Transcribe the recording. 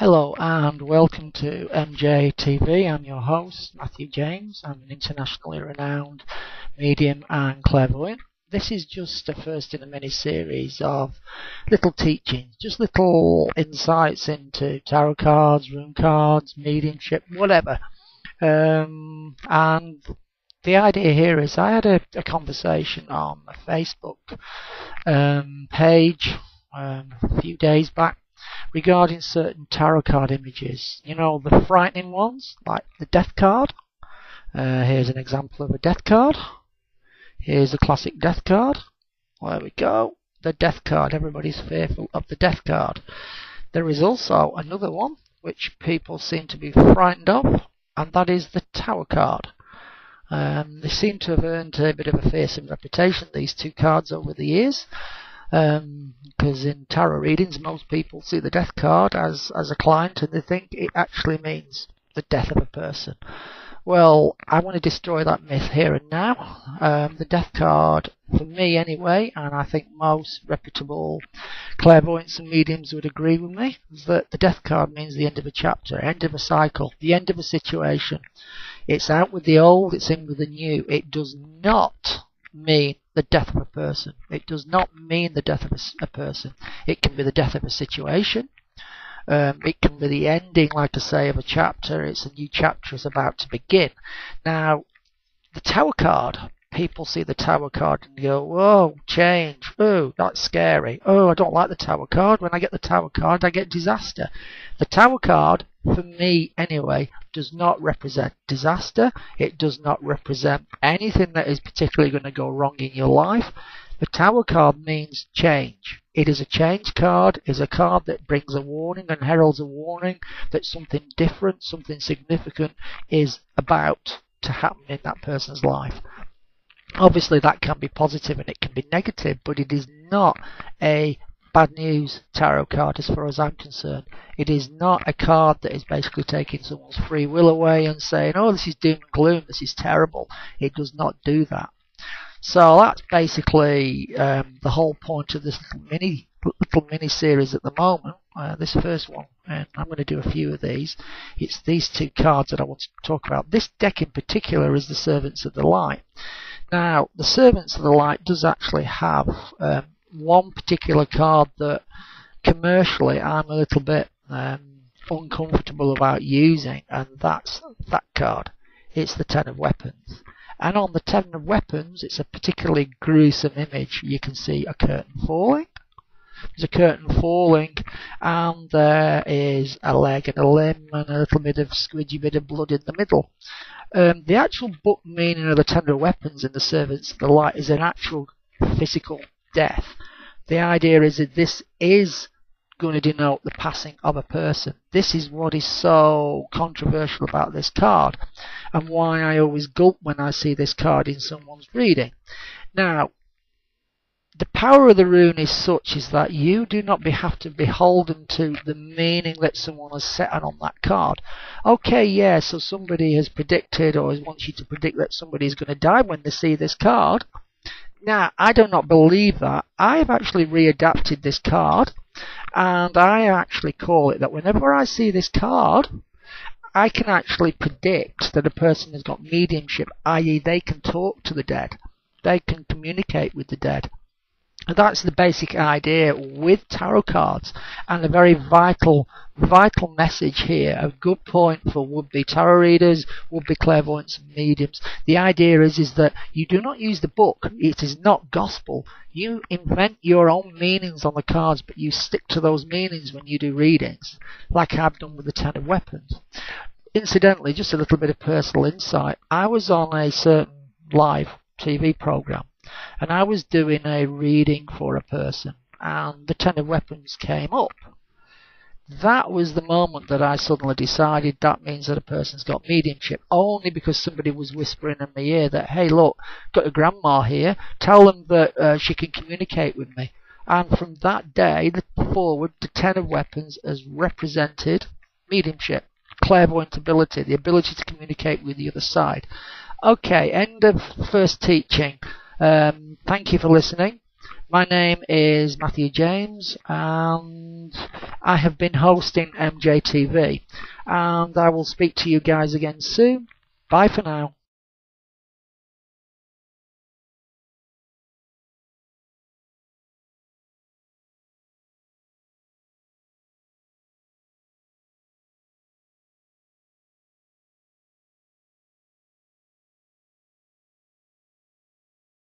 Hello and welcome to MJTV. I'm your host, Matthew James. I'm an internationally renowned medium and clairvoyant. This is just the first in a mini-series of little teachings, just little insights into tarot cards, rune cards, mediumship, whatever. And the idea here is I had a conversation on a Facebook page a few days back regarding certain tarot card images. You know, the frightening ones, like the death card. Here's an example of a death card. Here's a classic death card. There we go. The death card. Everybody's fearful of the death card. There is also another one which people seem to be frightened of, and that is the Tower card. They seem to have earned a bit of a fearsome reputation, these two cards, over the years. Because in tarot readings most people see the death card as a client and they think it actually means the death of a person. Well, I want to destroy that myth here and now. The death card, for me anyway, and I think most reputable clairvoyants and mediums would agree with me, is that the death card means the end of a chapter, end of a cycle, the end of a situation. It's out with the old, it's in with the new. It does not mean the death of a person. It does not mean the death of a person. It can be the death of a situation. It can be the ending, like I say, of a chapter. It's a new chapter is about to begin. Now, the Tower card, people see the Tower card and go, whoa, change. Oh, that's scary. Oh, I don't like the Tower card. When I get the Tower card, I get disaster. The Tower card, for me anyway, does not represent disaster. It does not represent anything that is particularly going to go wrong in your life. The Tower card means change. It is a change card. It is a card that brings a warning and heralds a warning that something different, something significant is about to happen in that person's life. Obviously that can be positive and it can be negative, but it is not a bad news tarot card as far as I'm concerned. It is not a card that is basically taking someone's free will away and saying, oh, this is doom and gloom, this is terrible. It does not do that. So that's basically the whole point of this little mini series at the moment. This first one, and I'm going to do a few of these. It's these two cards that I want to talk about. This deck in particular is the Servants of the Light. Now, the Servants of the Light does actually have one particular card that commercially I'm a little bit uncomfortable about using, and that's that card. It's the Ten of Weapons. And on the Ten of Weapons, it's a particularly gruesome image. You can see a curtain falling. There's a curtain falling, and there is a leg and a limb and a little bit of squidgy bit of blood in the middle. The actual book meaning of the Ten of Weapons in the Servants of the Light is an actual physical death. The idea is that this is going to denote the passing of a person. This is what is so controversial about this card, and why I always gulp when I see this card in someone's reading. Now, the power of the rune is such is that you do not have to be beholden to the meaning that someone has set on that card. Okay, yeah, so somebody has predicted or wants you to predict that somebody is going to die when they see this card. Now, I do not believe that. I have actually readapted this card, and I actually call it that whenever I see this card, I can actually predict that a person has got mediumship, i.e. they can talk to the dead. They can communicate with the dead. And that's the basic idea with tarot cards, and a very vital message here, a good point for would-be tarot readers, would-be clairvoyants and mediums. The idea is that you do not use the book. It is not gospel. You invent your own meanings on the cards, but you stick to those meanings when you do readings, like I've done with the Ten of Weapons. Incidentally, just a little bit of personal insight. I was on a certain live TV program, and I was doing a reading for a person, and the Ten of Weapons came up. That was the moment that I suddenly decided that means that a person's got mediumship, only because somebody was whispering in my ear that, hey, look, got a grandma here, tell them that she can communicate with me. And from that day forward, the Ten of Weapons has represented mediumship, clairvoyant ability, the ability to communicate with the other side. Okay, end of first teaching. Thank you for listening. My name is Matthew James, and I have been hosting MJTV, and I will speak to you guys again soon. Bye for now.